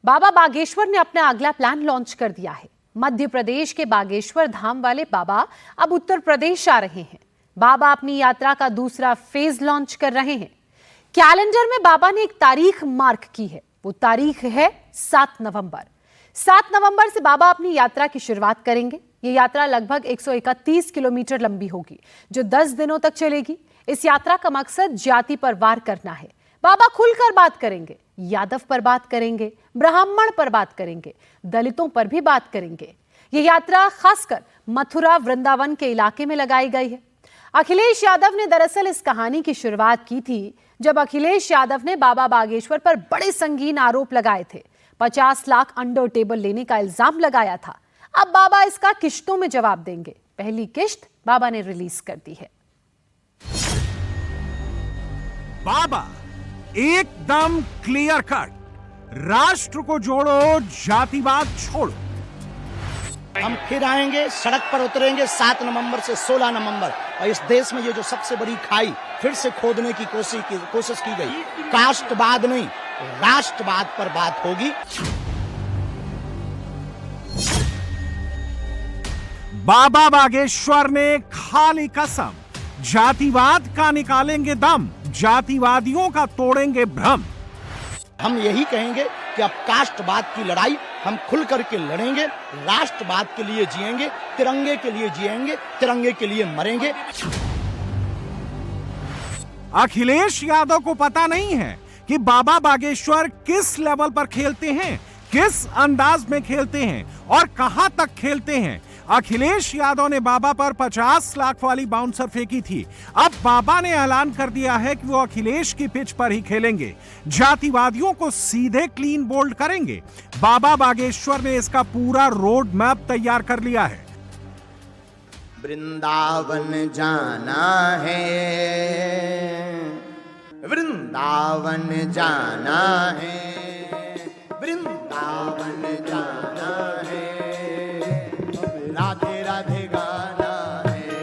बाबा बागेश्वर ने अपना अगला प्लान लॉन्च कर दिया है। मध्य प्रदेश के बागेश्वर धाम वाले बाबा अब उत्तर प्रदेश आ रहे हैं। बाबा अपनी यात्रा का दूसरा फेज लॉन्च कर रहे हैं। कैलेंडर में बाबा ने एक तारीख मार्क की है। वो तारीख है 7 नवंबर। 7 नवंबर से बाबा अपनी यात्रा की शुरुआत करेंगे। ये यात्रा लगभग 131 किलोमीटर लंबी होगी, जो 10 दिनों तक चलेगी। इस यात्रा का मकसद जाति पर वार करना है। बाबा खुलकर बात करेंगे, यादव पर बात करेंगे, ब्राह्मण पर बात करेंगे, दलितों पर भी बात करेंगे। ये यात्रा खासकर मथुरा वृंदावन के इलाके में लगाई गई है। अखिलेश यादव ने दरअसल इस कहानी की शुरुआत की थी जब अखिलेश यादव ने बाबा बागेश्वर पर बड़े संगीन आरोप लगाए थे। 50 लाख अंडर टेबल लेने का इल्जाम लगाया था। अब बाबा इसका किश्तों में जवाब देंगे। पहली किश्त बाबा ने रिलीज कर दी है। बाबा एकदम क्लियर कट, राष्ट्र को जोड़ो, जातिवाद छोड़ो। हम फिर आएंगे, सड़क पर उतरेंगे 7 नवंबर से 16 नवंबर और इस देश में ये जो सबसे बड़ी खाई फिर से खोदने की कोशिश की गई। कास्टवाद नहीं, राष्ट्रवाद पर बात होगी। बाबा बागेश्वर ने खाली कसम, जातिवाद का निकालेंगे दम, जातिवादियों का तोड़ेंगे भ्रम। हम यही कहेंगे कि अब कास्टवाद की लड़ाई हम खुल करके लड़ेंगे, राष्ट्रवाद के लिए जिएंगे, तिरंगे के लिए जिएंगे, तिरंगे के लिए मरेंगे। अखिलेश यादव को पता नहीं है कि बाबा बागेश्वर किस लेवल पर खेलते हैं, किस अंदाज में खेलते हैं और कहां तक खेलते हैं। अखिलेश यादव ने बाबा पर 50 लाख वाली बाउंसर फेंकी थी। अब बाबा ने ऐलान कर दिया है कि वो अखिलेश की पिच पर ही खेलेंगे, जातिवादियों को सीधे क्लीन बोल्ड करेंगे। बाबा बागेश्वर ने इसका पूरा रोड मैप तैयार कर लिया है। वृंदावन जाना है, वृंदावन जाना है, वृंदावन जाना है, राधे राधे गाना है।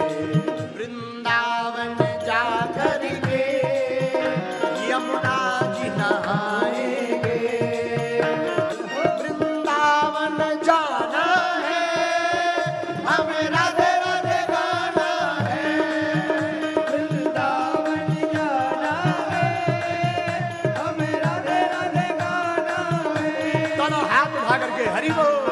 वृंदावन जा करके यमुना जी नहाएंगे। वृंदावन जाना है, हमें राधे राधे गाना है। वृंदावन जाना है, हमें राधे राधे गाना है। दोनों हाथ उठा करके हरि बोल।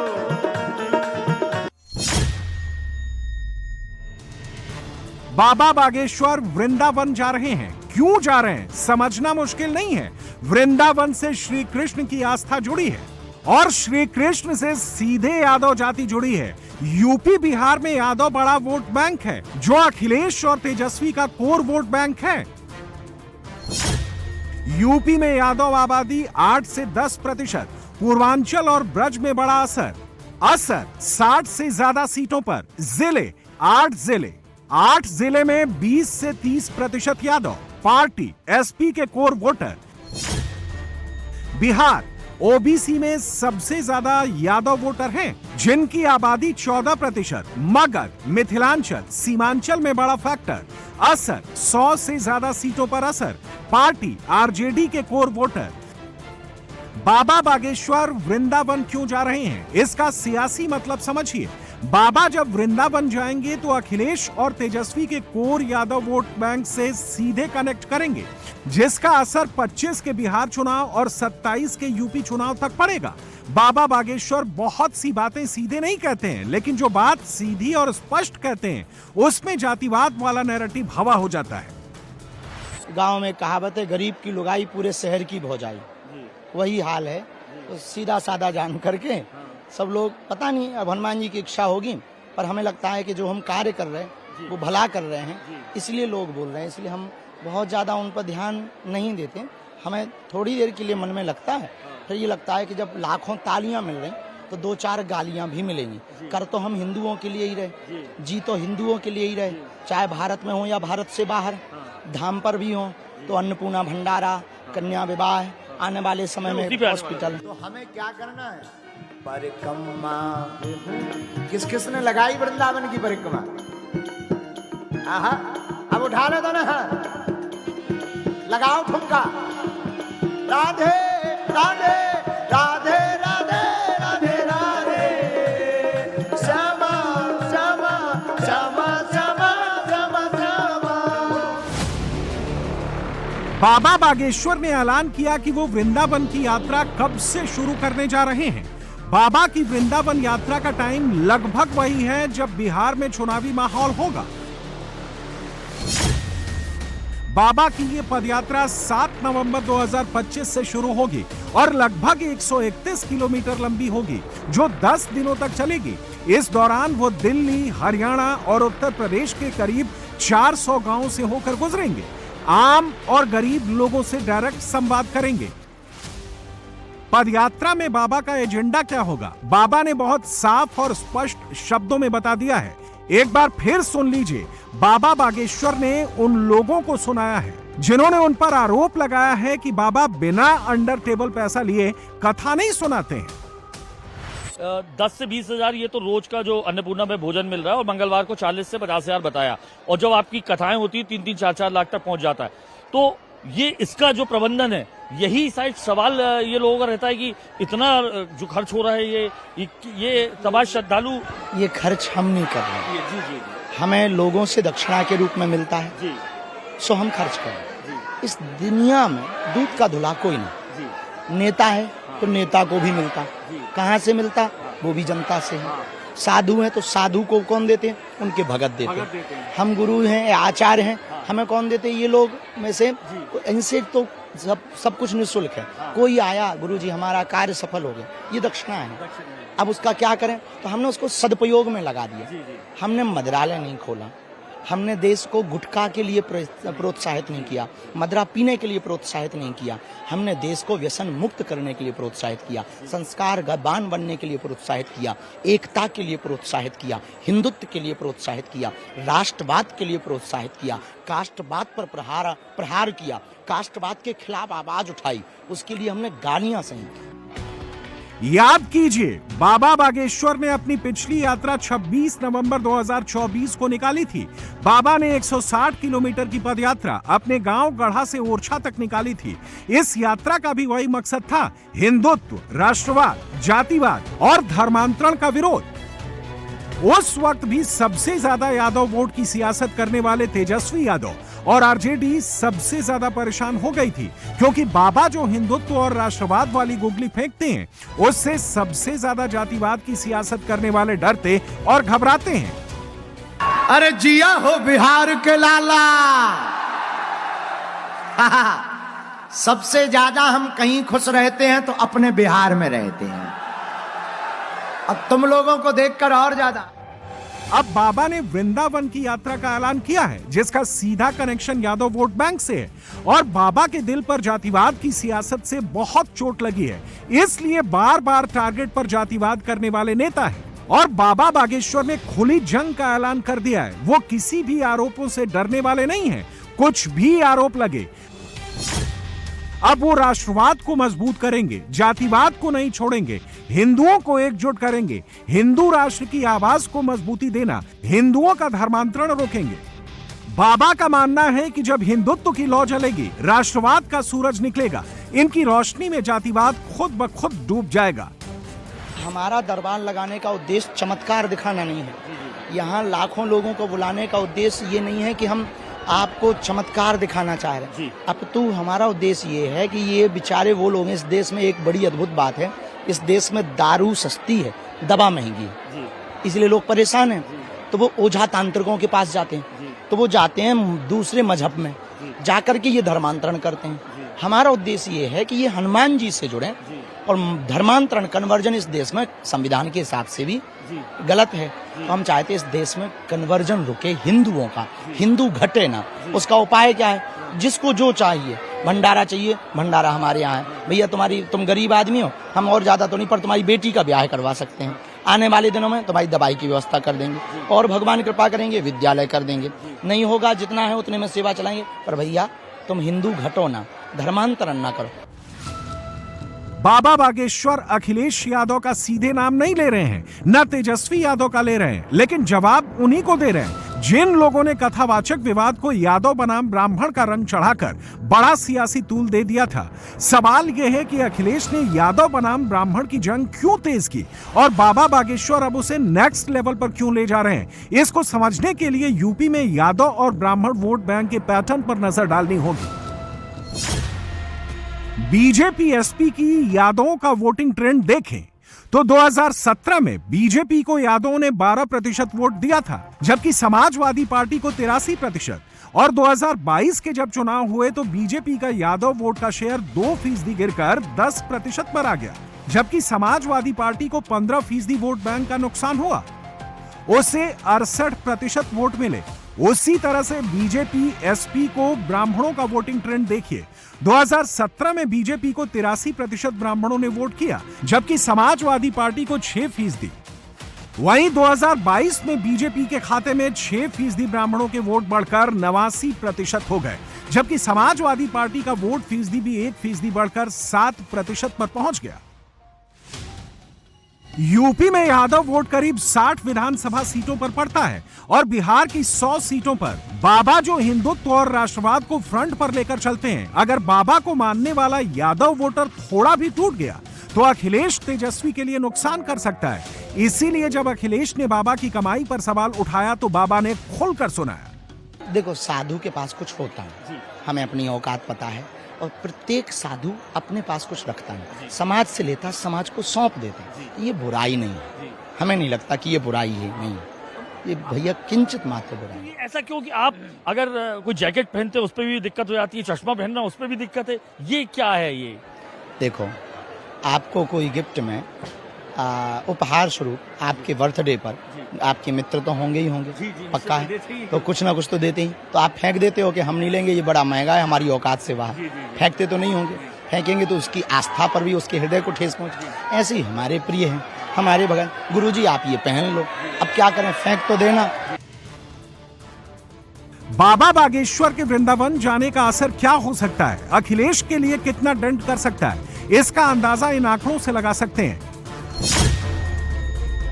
बाबा बागेश्वर वृंदावन जा रहे हैं। क्यों जा रहे हैं समझना मुश्किल नहीं है। वृंदावन से श्री कृष्ण की आस्था जुड़ी है और श्री कृष्ण से सीधे यादव जाति जुड़ी है। यूपी बिहार में यादव बड़ा वोट बैंक है, जो अखिलेश और तेजस्वी का कोर वोट बैंक है। यूपी में यादव आबादी 8 से 10%, पूर्वांचल और ब्रज में बड़ा असर 60 से ज्यादा सीटों पर। जिले 8 जिले में 20 से 30% यादव। पार्टी एसपी के कोर वोटर। बिहार ओबीसी में सबसे ज्यादा यादव वोटर हैं, जिनकी आबादी 14%। मगध, मिथिलांचल, सीमांचल में बड़ा फैक्टर। असर 100 से ज्यादा सीटों पर असर। पार्टी आरजेडी के कोर वोटर। बाबा बागेश्वर वृंदावन क्यों जा रहे हैं, इसका सियासी मतलब समझिए। बाबा जब वृंदावन जाएंगे तो अखिलेश और तेजस्वी के कोर यादव वोट बैंक से सीधे कनेक्ट करेंगे, जिसका असर 25 के बिहार चुनाव और 27 के यूपी चुनाव तक पड़ेगा। बाबा बागेश्वर बहुत सी बातें सीधे नहीं कहते हैं, लेकिन जो बात सीधी और स्पष्ट कहते हैं उसमें जातिवाद वाला नैरेटिव हवा हो जाता है। गांव में कहावत है, गरीब की लुगाई पूरे शहर की भौजाई। वही हाल है। तो सीधा साधा जान करके सब लोग, पता नहीं अब हनुमान जी की इच्छा होगी, पर हमें लगता है कि जो हम कार्य कर रहे हैं वो भला कर रहे हैं, इसलिए लोग बोल रहे हैं। इसलिए हम बहुत ज़्यादा उन पर ध्यान नहीं देते। हमें थोड़ी देर के लिए मन में लगता है, फिर ये लगता है कि जब लाखों तालियां मिल रही तो 2-4 गालियां भी मिलेंगी। कर तो हम हिंदुओं के लिए ही रहे, जी तो हिंदुओं के लिए ही रहे, चाहे भारत में हो या भारत से बाहर। धाम पर भी हो तो अन्नपूर्णा भंडारा, कन्या विवाह, आने वाले समय में हॉस्पिटल। तो हमें क्या करना है? परिक्रमा। किस किस ने लगाई वृंदावन की परिक्रमा? आहा, अब उठा ले दोनों हाथ, लगाओ ठुमका। राधे राधे राधे राधे। बाबा बागेश्वर ने ऐलान किया कि वो वृंदावन की यात्रा कब से शुरू करने जा रहे हैं। बाबा की वृंदावन यात्रा का टाइम लगभग वही है जब बिहार में चुनावी माहौल होगा। बाबा की ये पदयात्रा 7 नवंबर 2025 से शुरू होगी और लगभग 131 किलोमीटर लंबी होगी, जो 10 दिनों तक चलेगी। इस दौरान वो दिल्ली, हरियाणा और उत्तर प्रदेश के करीब 400 गांवों से होकर गुजरेंगे। आम और गरीब लोगों से डायरेक्ट संवाद करेंगे। पदयात्रा में बाबा का एजेंडा क्या होगा, बाबा ने बहुत साफ और स्पष्ट शब्दों में बता दिया है। एक बार फिर सुन लीजिए, बाबा बागेश्वर ने उन लोगों को सुनाया है जिन्होंने उन पर आरोप लगाया है कि बाबा बिना अंडर टेबल पैसा लिए कथा नहीं सुनाते हैं। 10 से 20 हजार ये तो रोज का जो अन्नपूर्णा में भोजन मिल रहा है, और मंगलवार को 40 से 50 हजार बताया, और जब आपकी कथाएं होती है 3-3, 4-4 लाख तक पहुंच जाता है। तो ये इसका जो प्रबंधन है, यही शायद सवाल ये लोगों का रहता है कि इतना जो खर्च हो रहा है, ये तमाम श्रद्धालु ये खर्च हम नहीं कर रहे हैं। जी। हमें लोगों से दक्षिणा के रूप में मिलता है, जी सो हम खर्च करें। इस दुनिया में दूध का धुला कोई नहीं। जी नेता है तो नेता को भी मिलता, कहाँ से मिलता, वो भी जनता से है। साधु हैं तो साधु को कौन देते हैं, उनके भगत देते हैं। हम गुरु हैं, आचार्य हैं, हमें कौन देते हैं, ये लोग में से। इनसे तो सब कुछ निःशुल्क है। कोई आया, गुरु जी हमारा कार्य सफल हो गया, ये दक्षिणा है। अब उसका क्या करें, तो हमने उसको सदुपयोग में लगा दिया। हमने मदिरालय नहीं खोला, हमने देश को गुटखा के लिए प्रोत्साहित नहीं किया, मदिरा पीने के लिए प्रोत्साहित नहीं किया, हमने देश को व्यसन मुक्त करने के लिए प्रोत्साहित किया, संस्कारवान बनने के लिए प्रोत्साहित किया, एकता के लिए प्रोत्साहित किया, हिंदुत्व के लिए प्रोत्साहित किया, राष्ट्रवाद के लिए प्रोत्साहित किया, कास्टवाद पर प्रहार किया, कास्टवाद के खिलाफ आवाज उठाई, उसके लिए हमने गालियां सही। याद कीजिए, बाबा बागेश्वर ने अपनी पिछली यात्रा 26 नवंबर 2024 को निकाली थी। बाबा ने 160 किलोमीटर की पदयात्रा अपने गांव गढ़ा से ओरछा तक निकाली थी। इस यात्रा का भी वही मकसद था, हिंदुत्व, राष्ट्रवाद, जातिवाद और धर्मांतरण का विरोध। उस वक्त भी सबसे ज्यादा यादव वोट की सियासत करने वाले तेजस्वी यादव और आरजेडी सबसे ज्यादा परेशान हो गई थी, क्योंकि बाबा जो हिंदुत्व और राष्ट्रवाद वाली गुगली फेंकते हैं, उससे सबसे ज्यादा जातिवाद की सियासत करने वाले डरते और घबराते हैं। अरे जिया हो बिहार के लाला। सबसे ज्यादा हम कहीं खुश रहते हैं तो अपने बिहार में रहते हैं। अब तुम लोगों को देखकर और ज्यादा। अब बाबा ने वृंदावन की यात्रा का ऐलान किया है, जिसका सीधा कनेक्शन यादव वोट बैंक से है, और बाबा के दिल पर जातिवाद की सियासत से बहुत चोट लगी है, इसलिए बार बार टारगेट पर जातिवाद करने वाले नेता है। और बाबा बागेश्वर ने खुली जंग का ऐलान कर दिया है। वो किसी भी आरोपों से डरने वाले नहीं हैं, कुछ भी आरोप लगे। अब वो राष्ट्रवाद को मजबूत करेंगे, जातिवाद को नहीं छोड़ेंगे, हिंदुओं को एकजुट करेंगे, हिंदू राष्ट्र की आवाज को मजबूती देना, हिंदुओं का धर्मांतरण रोकेंगे। बाबा का मानना है कि जब हिंदुत्व की लौ जलेगी, राष्ट्रवाद का सूरज निकलेगा, इनकी रोशनी में जातिवाद खुद ब खुद डूब जाएगा। हमारा दरबार लगाने का उद्देश्य चमत्कार दिखाना नहीं है। यहाँ लाखों लोगों को बुलाने का उद्देश्य ये नहीं है कि हम आपको चमत्कार दिखाना चाह रहे हैं। अब तो हमारा उद्देश्य ये है कि ये बेचारे वो लोग हैं, इस देश में एक बड़ी अद्भुत बात है, इस देश में दारू सस्ती है, दवा महंगी है, इसलिए लोग परेशान हैं। तो वो ओझा तांत्रिकों के पास जाते हैं, तो वो जाते हैं दूसरे मजहब में, जाकर के ये धर्मांतरण करते हैं। हमारा उद्देश्य ये है कि ये हनुमान जी से जुड़े, और धर्मांतरण, कन्वर्जन इस देश में संविधान के हिसाब से भी गलत है। तो हम चाहते हैं इस देश में कन्वर्जन रुके, हिंदुओं का, हिंदू घटे ना। उसका उपाय क्या है, जिसको जो चाहिए, भंडारा चाहिए, भंडारा हमारे यहाँ है। भैया तुम गरीब आदमी हो, हम और ज्यादा तो नहीं, पर तुम्हारी बेटी का ब्याह करवा सकते हैं। आने वाले दिनों में तुम्हारी दवाई की व्यवस्था कर देंगे, और भगवान कृपा करेंगे विद्यालय कर देंगे। नहीं होगा, जितना है उतने में सेवा चलाएंगे, पर भैया तुम हिंदू घटो ना, धर्मांतरण ना करो। बाबा बागेश्वर अखिलेश यादव का सीधे नाम नहीं ले रहे हैं, न तेजस्वी यादव का ले रहे हैं, लेकिन जवाब उन्हीं को दे रहे हैं जिन लोगों ने कथावाचक विवाद को यादव बनाम ब्राह्मण का रंग चढ़ाकर बड़ा सियासी तूल दे दिया था। सवाल यह है कि अखिलेश ने यादव बनाम ब्राह्मण की जंग क्यों तेज की, और बाबा बागेश्वर अब उसे नेक्स्ट लेवल पर क्यों ले जा रहे हैं। इसको समझने के लिए यूपी में यादव और ब्राह्मण वोट बैंक के पैटर्न पर नजर डालनी होगी। बीजेपी एसपी की यादवों का वोटिंग ट्रेंड देखें तो 2017 में बीजेपी को यादवों ने 12% वोट दिया था, जबकि समाजवादी पार्टी को 83%। और 2022 के जब चुनाव हुए तो बीजेपी का यादव वोट का शेयर 2% गिरकर 10% पर आ गया, जबकि समाजवादी पार्टी को 15% वोट बैंक का नुकसान हुआ, उसे 68% वोट मिले। उसी तरह से बीजेपी एसपी को ब्राह्मणों का वोटिंग ट्रेंड देखिए। 2017 में बीजेपी को 83% ब्राह्मणों ने वोट किया, जबकि समाजवादी पार्टी को 6%। वहीं 2022 में बीजेपी के खाते में 6% ब्राह्मणों के वोट बढ़कर 89% हो गए, जबकि समाजवादी पार्टी का वोट फीसदी भी 1% बढ़कर 7% पर पहुंच गया। यूपी में यादव वोट करीब 60 विधानसभा सीटों पर पड़ता है और बिहार की 100 सीटों पर बाबा जो हिंदुत्व और राष्ट्रवाद को फ्रंट पर लेकर चलते हैं, अगर बाबा को मानने वाला यादव वोटर थोड़ा भी टूट गया तो अखिलेश तेजस्वी के लिए नुकसान कर सकता है। इसीलिए जब अखिलेश ने बाबा की कमाई पर सवाल उठाया तो बाबा ने खुलकर सुनाया। देखो, साधु के पास कुछ होता है, हमें अपनी औकात पता है, और प्रत्येक साधु अपने पास कुछ रखता है, समाज से लेता, समाज को सौंप देता है। ये बुराई नहीं है, हमें नहीं लगता कि ये बुराई है, नहीं, ये भैया किंचित मात्र बुराई है। ऐसा क्यों कि आप अगर कोई जैकेट पहनते हैं उस पर भी दिक्कत हो जाती है, चश्मा पहनना उस पर भी दिक्कत है, ये क्या है? ये देखो, आपको कोई गिफ्ट में उपहार स्वरूप आपके बर्थडे पर आपके मित्र तो होंगे ही होंगे, पक्का है, तो कुछ ना कुछ तो देते ही, तो आप फेंक देते हो कि हम नहीं लेंगे, ये बड़ा महंगा है, हमारी औकात से बाहर। फेंकते तो नहीं होंगे, फेंकेंगे तो उसकी आस्था पर भी, उसके हृदय को ठेस पहुंचे। ऐसे ही हमारे प्रिय हैं, हमारे भगवान, गुरुजी आप ये पहन लो, अब क्या करें, फेंक तो देना। बाबा बागेश्वर के वृंदावन जाने का असर क्या हो सकता है, अखिलेश के लिए कितना डेंट कर सकता है, इसका अंदाजा इन आंकड़ों से लगा सकते हैं।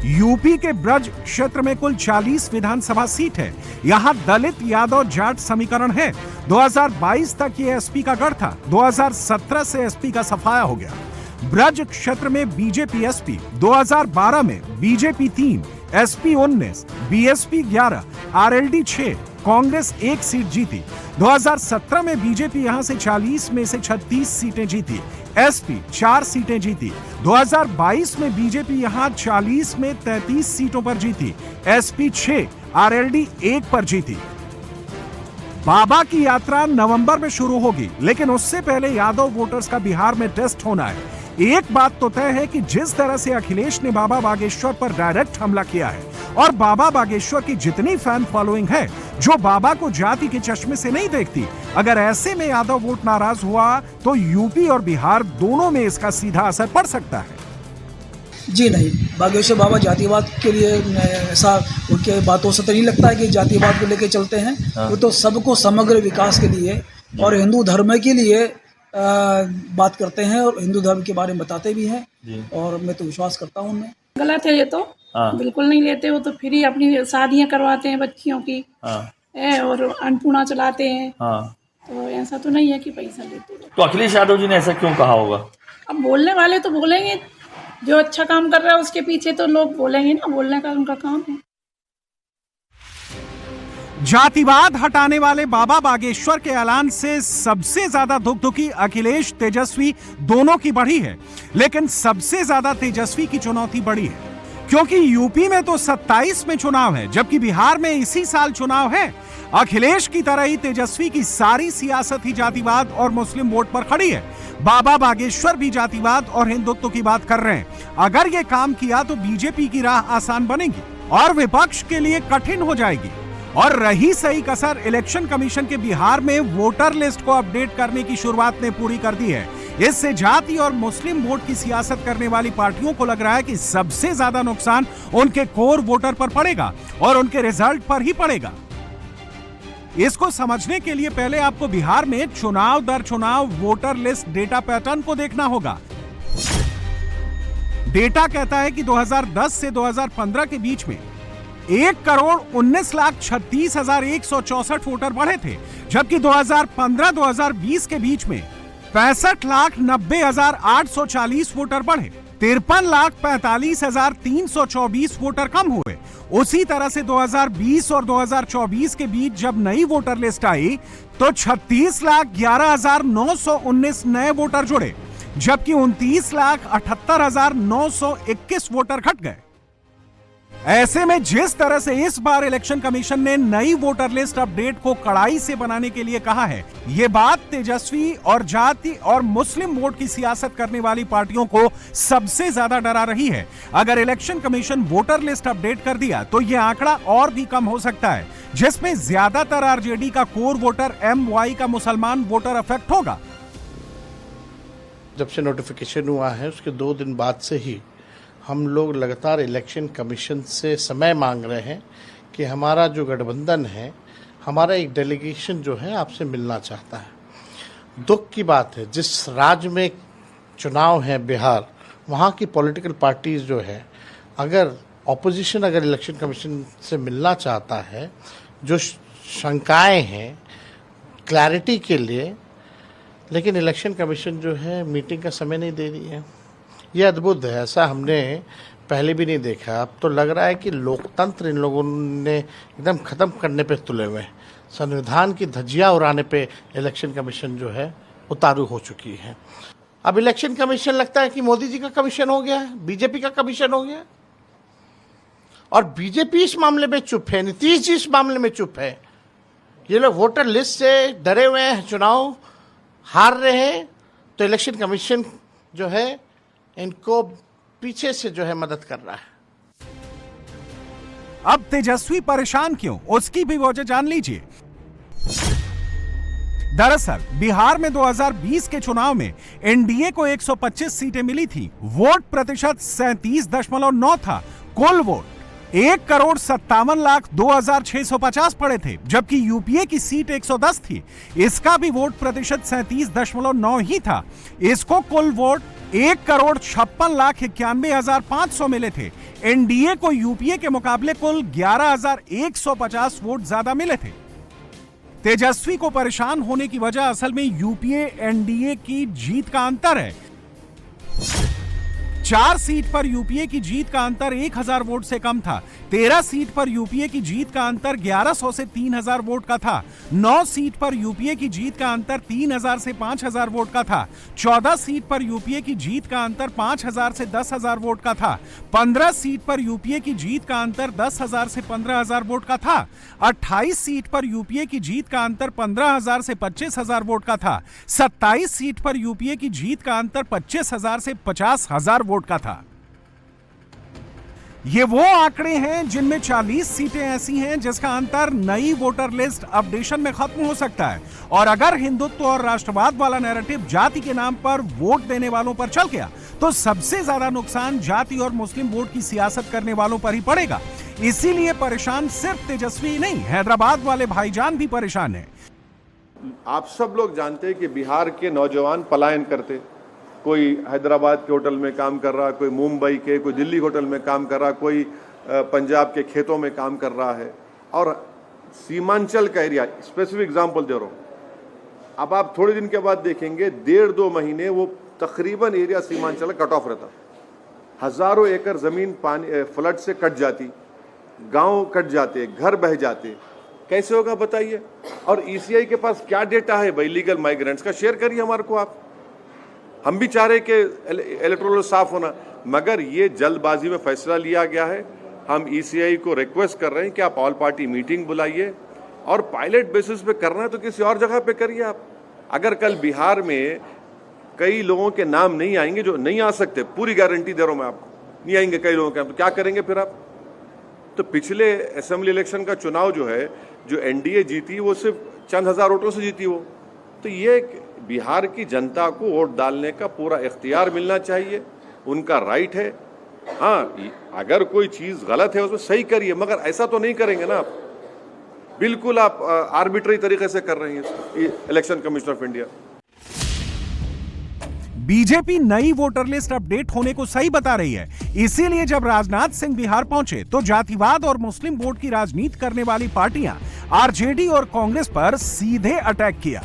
यूपी के ब्रज क्षेत्र में कुल 40 विधानसभा सीट है। यहां दलित यादव जाट समीकरण है। 2022 तक ये एसपी का गढ़ था, 2017 से एसपी का सफाया हो गया। ब्रज क्षेत्र में बीजेपी एसपी 2012 में BJP 3, SP 19, BSP 11, RLD 6, Congress 1 seat जीती। 2017 में बीजेपी यहां से 40 में से 36 सीटें जीती, एसपी 4 सीटें जीती। 2022 में बीजेपी यहां 40 में 33 सीटों पर जीती, एसपी 6, आरएलडी 1 पर जीती। बाबा की यात्रा नवंबर में शुरू होगी, लेकिन उससे पहले यादव वोटर्स का बिहार में टेस्ट होना है। एक बात तो तय है कि जिस तरह से अखिलेश ने बाबा बागेश्वर पर डायरेक्ट हमला किया है और बाबा बागेश्वर की जितनी फैन फॉलोइंग है जो बाबा को जाति के चश्मे से नहीं देखती, अगर ऐसे में यादव वोट नाराज हुआ तो यूपी और बिहार दोनों में इसका सीधा असर पड़ सकता है। जी नहीं, बागेश्वर बाबा जातिवाद के लिए ऐसा उनके बातों से तो नहीं लगता है कि जातिवाद को लेकर चलते हैं। वो तो सबको समग्र विकास के लिए और हिंदू धर्म के लिए बात करते हैं और हिंदू धर्म के बारे में बताते भी हैं, और मैं तो विश्वास करता हूँ उनमें। गलत है ये तो, बिल्कुल नहीं लेते। वो तो फ्री अपनी शादियां करवाते हैं बच्चियों की, और अन्नपूर्णा चलाते हैं, तो ऐसा तो नहीं है कि पैसा लेते हैं। तो अखिलेश यादव जी ने ऐसा क्यों कहा होगा? अब बोलने वाले तो बोलेंगे, जो अच्छा काम कर रहा है उसके पीछे तो लोग बोलेंगे ना, बोलने का उनका काम है। जातिवाद हटाने वाले बाबा बागेश्वर के ऐलान से सबसे ज्यादा दुखी अखिलेश तेजस्वी दोनों की बढ़ी है, लेकिन सबसे ज्यादा तेजस्वी की चुनौती बढ़ी है, क्योंकि यूपी में तो 27 में चुनाव है, जबकि बिहार में इसी साल चुनाव है। अखिलेश की तरह ही तेजस्वी की सारी सियासत ही जातिवाद और मुस्लिम वोट पर खड़ी है। बाबा बागेश्वर भी जातिवाद और हिंदुत्व की बात कर रहे हैं। अगर ये काम किया तो बीजेपी की राह आसान बनेगी और विपक्ष के लिए कठिन हो जाएगी। और रही सही कसर, इलेक्शन कमीशन के बिहार में वोटर लिस्ट को अपडेट करने की शुरुआत ने पूरी कर दी है। इससे जाति और मुस्लिम वोट की सियासत करने वाली पार्टियों को लग रहा है कि सबसे ज्यादा नुकसान उनके कोर वोटर पर पड़ेगा और उनके रिजल्ट पर ही पड़ेगा। इसको समझने के लिए पहले आपको बिहार में चुनाव दर चुनाव वोटर लिस्ट डेटा पैटर्न को देखना होगा। डेटा कहता है कि 2010 से 2015 के बीच में 1,19,36,164 वोटर बढ़े थे, जबकि 2015-2020 के बीच में 65,90,840 वोटर बढ़े। 53,45,324 वोटर कम हुए। उसी तरह से 2020 और 2024 के बीच जब नई वोटर लिस्ट आई तो 36,11,919 नए वोटर जुड़े, जबकि 29,78,921 वोटर घट गए। ऐसे में जिस तरह से इस बार इलेक्शन कमीशन ने नई वोटर लिस्ट अपडेट को कड़ाई से बनाने के लिए कहा है, यह बात तेजस्वी और जाति और मुस्लिम वोट की सियासत करने वाली पार्टियों को सबसे ज्यादा डरा रही है। अगर election commission voter list update कर दिया तो यह आंकड़ा और भी कम हो सकता है, जिसमें ज्यादातर आरजेडी का कोर वोटर MY का मुसलमान वोटर अफेक्ट होगा। जब से नोटिफिकेशन हुआ है उसके 2 दिन बाद से ही हम लोग लगातार इलेक्शन कमीशन से समय मांग रहे हैं कि हमारा जो गठबंधन है, हमारा एक डेलीगेशन जो है आपसे मिलना चाहता है। दुख की बात है, जिस राज्य में चुनाव है बिहार, वहाँ की पॉलिटिकल पार्टीज जो है, अगर ऑपोजिशन अगर इलेक्शन कमीशन से मिलना चाहता है, जो शंकाएं हैं क्लैरिटी के लिए, लेकिन इलेक्शन कमीशन जो है मीटिंग का समय नहीं दे रही है। ये अद्भुत है, ऐसा हमने पहले भी नहीं देखा। अब तो लग रहा है कि लोकतंत्र इन लोगों ने एकदम ख़त्म करने पे तुले हुए हैं। संविधान की धज्जियां उड़ाने पे इलेक्शन कमीशन जो है उतारू हो चुकी है। अब इलेक्शन कमीशन लगता है कि मोदी जी का कमीशन हो गया है, बीजेपी का कमीशन हो गया, और बीजेपी इस मामले में चुप है, नीतीश जी इस मामले में चुप है। ये लोग वोटर लिस्ट से डरे हुए हैं, चुनाव हार रहे हैं, तो इलेक्शन कमीशन जो है इनको पीछे से जो है मदद कर रहा है। अब तेजस्वी परेशान क्यों, उसकी भी वजह जान लीजिए। दरअसल बिहार में 2020 के चुनाव में एनडीए को 125 सीटें मिली थी। वोट प्रतिशत 37.9 था। कुल वोट 1,57,02,650 पड़े थे, जबकि यूपीए की सीट 110 थी। इसका भी वोट प्रतिशत 37.9 ही था। इसको कुल वोट 1,56,91,500 मिले थे। एनडीए को यूपीए के मुकाबले कुल 11,150 वोट ज्यादा मिले थे। तेजस्वी को परेशान होने की वजह असल में यूपीए एनडीए की जीत का अंतर है। 4 सीट पर यूपीए की जीत का अंतर 1,000 वोट से कम था। 13 सीट पर यूपीए की जीत का अंतर 1,100 से 3,000 वोट का था। 9 सीट पर यूपीए की जीत का अंतर 3,000 से 5,000 वोट का था। 14 सीट पर यूपीए की जीत का अंतर 5,000 से 10,000 वोट का था। 15 सीट पर यूपीए की जीत का अंतर 10,000 से 15,000 वोट का था। 28 सीट पर यूपीए की जीत का अंतर 15,000 से 25,000 वोट का था। 27 सीट पर यूपीए की जीत का अंतर 25,000 से 50,000 वोट का था। ये वो आंकड़े हैं जिनमें 40 सीटें ऐसी हैं जिसका अंतर नई वोटर लिस्ट अपडेशन में खत्म हो सकता है। और अगर हिंदुत्व और राष्ट्रवाद वाला नैरेटिव जाति के नाम पर वोट देने वालों पर चल गया तो सबसे ज्यादा नुकसान जाति और मुस्लिम वोट की सियासत करने वालों पर ही पड़ेगा। इसीलिए परेशान सिर्फ तेजस्वी नहीं, हैदराबाद वाले भाईजान भी परेशान है। आप सब लोग जानते हैं कि बिहार के नौजवान पलायन करते, कोई हैदराबाद के होटल में काम कर रहा, कोई मुंबई के, कोई दिल्ली होटल में काम कर रहा, कोई पंजाब के खेतों में काम कर रहा है। और सीमांचल का एरिया, स्पेसिफिक एग्जांपल दे रहा हूँ, अब आप थोड़े दिन के बाद देखेंगे 1.5-2 महीने वो तकरीबन एरिया सीमांचल कट ऑफ रहता। हजारों एकड़ जमीन पानी फ्लड से कट जाती, गांव कट जाते, घर बह जाते। कैसे होगा बताइए। और ईसीआई के पास क्या डेटा है भाई लीगल माइग्रेंट्स का, शेयर करिए हमारे को आप। हम भी चाह रहे कि इलेक्टोरल साफ होना, मगर ये जल्दबाजी में फैसला लिया गया है। हम ईसीआई को रिक्वेस्ट कर रहे हैं कि आप ऑल पार्टी मीटिंग बुलाइए और पायलट बेसिस पे करना है तो किसी और जगह पे करिए आप। अगर कल बिहार में कई लोगों के नाम नहीं आएंगे जो नहीं आ सकते, पूरी गारंटी दे रहा हूं मैं आपको, नहीं आएंगे कई लोगों के, तो क्या करेंगे फिर आप। तो पिछले असेंबली इलेक्शन का चुनाव जो है, जो एनडीए जीती वो सिर्फ चंद हजार वोटों से जीती वो। तो ये बिहार की जनता को वोट डालने का पूरा इख्तियार मिलना चाहिए, उनका राइट है। हाँ, अगर कोई चीज गलत है उसमें सही करिए, मगर ऐसा तो नहीं करेंगे ना आप। बिल्कुल आप आर्बिट्ररी तरीके से कर रहे हैं election commission of India. BJP नई वोटर लिस्ट अपडेट होने को सही बता रही है। इसीलिए जब राजनाथ सिंह बिहार पहुंचे तो जातिवाद और मुस्लिम वोट की राजनीति करने वाली पार्टियां आरजेडी और कांग्रेस पर सीधे अटैक किया।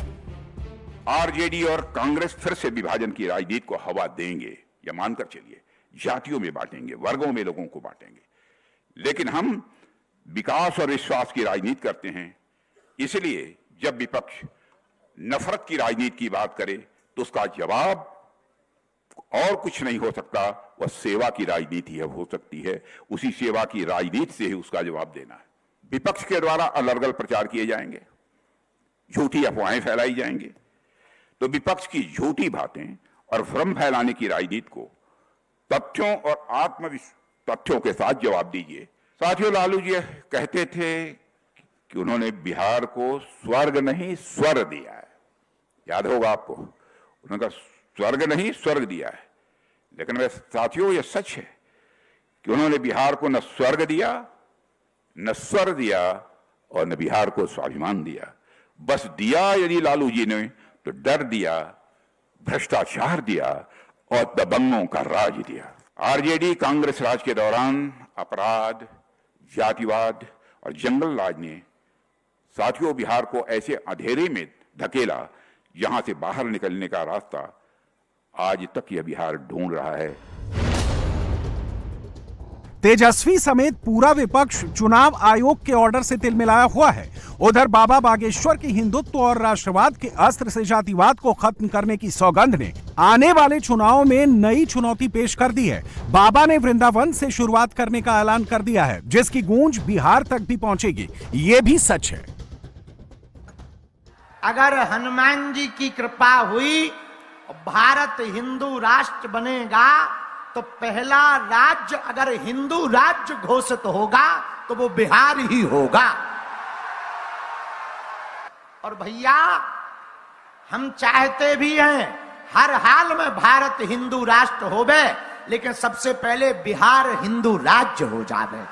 आरजेडी और कांग्रेस फिर से विभाजन की राजनीति को हवा देंगे, यह मानकर चलिए। जातियों में बांटेंगे, वर्गों में लोगों को बांटेंगे। लेकिन हम विकास और विश्वास की राजनीति करते हैं, इसलिए जब विपक्ष नफरत की राजनीति की बात करे तो उसका जवाब और कुछ नहीं हो सकता, वह सेवा की राजनीति है, हो सकती है। उसी सेवा की राजनीति से ही उसका जवाब देना है। विपक्ष के द्वारा अलग अलग प्रचार किए जाएंगे, झूठी अफवाहें फैलाई जाएंगी, तो विपक्ष की झूठी बातें और भ्रम फैलाने की राजनीति को तथ्यों और तथ्यों के साथ जवाब दीजिए। साथियों, लालू जी कहते थे कि उन्होंने बिहार को स्वर्ग नहीं स्वर दिया है, याद होगा आपको, उन्होंने कहा स्वर्ग नहीं स्वर्ग दिया है। लेकिन वह साथियों, यह सच है कि उन्होंने बिहार को न स्वर्ग दिया, न स्वर दिया और न बिहार को स्वाभिमान दिया। बस दिया यदि लालू जी ने तो डर दिया, भ्रष्टाचार दिया और दबंगों का राज दिया। आरजेडी कांग्रेस राज के दौरान अपराध, जातिवाद और जंगल राज ने साथियों बिहार को ऐसे अंधेरे में धकेला जहां से बाहर निकलने का रास्ता आज तक यह बिहार ढूंढ रहा है। तेजस्वी समेत पूरा विपक्ष चुनाव आयोग के ऑर्डर से तिलमिलाया हुआ है। उधर बाबा बागेश्वर के हिंदुत्व और राष्ट्रवाद के अस्त्र से जातिवाद को खत्म करने की सौगंध ने आने वाले चुनाव में नई चुनौती पेश कर दी है। बाबा ने वृंदावन से शुरुआत करने का ऐलान कर दिया है, जिसकी गूंज बिहार तक भी पहुंचेगी। ये भी सच है। अगर हनुमान जी की कृपा हुई, भारत हिंदू राष्ट्र बनेगा, तो पहला राज्य अगर हिंदू राज्य घोषित होगा तो वो बिहार ही होगा। और भैया, हम चाहते भी हैं हर हाल में भारत हिंदू राष्ट्र होवे, लेकिन सबसे पहले बिहार हिंदू राज्य हो जावे।